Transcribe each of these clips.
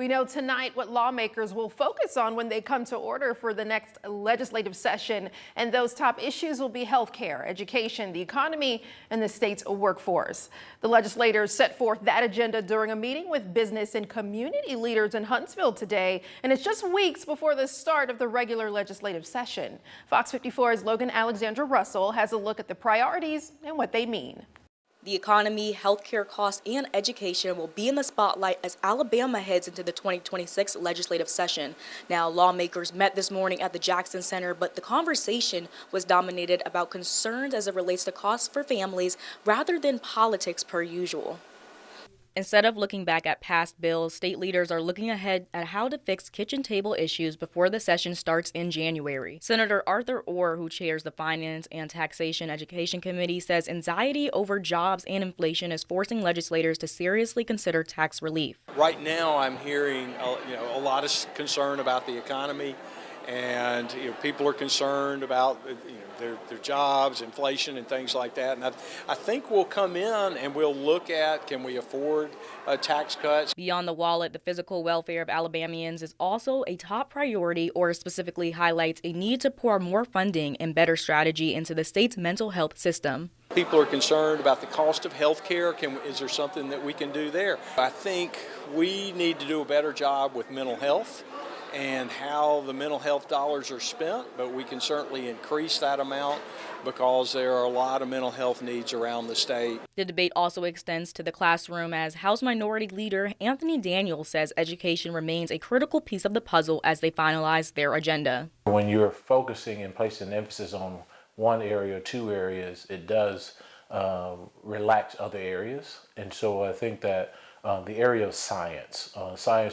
We know tonight what lawmakers will focus on when they come to order for the next legislative session. And those top issues will be health care, education, the economy, and the state's workforce. The legislators set forth that agenda during a meeting with business and community leaders in Huntsville today. And it's just weeks before the start of the regular legislative session. Fox 54's Logan Alexandra Russell has a look at the priorities and what they mean. The economy, healthcare costs, and education will be in the spotlight as Alabama heads into the 2026 legislative session. Now, lawmakers met this morning at the Jackson Center, but the conversation was dominated about concerns as it relates to costs for families rather than politics per usual. Instead of looking back at past bills, state leaders are looking ahead at how to fix kitchen table issues before the session starts in January. Senator Arthur Orr, who chairs the Finance and Taxation Education Committee, says anxiety over jobs and inflation is forcing legislators to seriously consider tax relief. Right now, I'm hearing a lot of concern about the economy, and people are concerned about their jobs, inflation, and things like that. And I think we'll come in and we'll look at, can we afford tax cuts? Beyond the wallet, the physical welfare of Alabamians is also a top priority. Or specifically highlights a need to pour more funding and better strategy into the state's mental health system. People are concerned about the cost of health care. Is there something that we can do there? I think we need to do a better job with mental health and how the mental health dollars are spent, but we can certainly increase that amount because there are a lot of mental health needs around the state. The debate also extends to the classroom as House Minority Leader Anthony Daniels says education remains a critical piece of the puzzle as they finalize their agenda. When you're focusing and placing emphasis on one area or two areas, it does relax other areas. And so I think that the area of science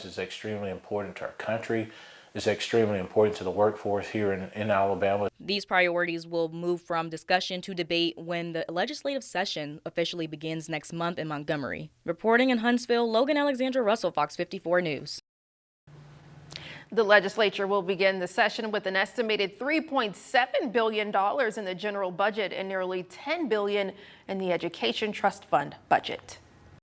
is extremely important to our country. It's extremely important to the workforce here in Alabama. These priorities will move from discussion to debate when the legislative session officially begins next month in Montgomery. Reporting in Huntsville, Logan Alexandra Russell, Fox 54 News. The legislature will begin the session with an estimated $3.7 billion in the general budget and nearly $10 billion in the Education Trust Fund budget.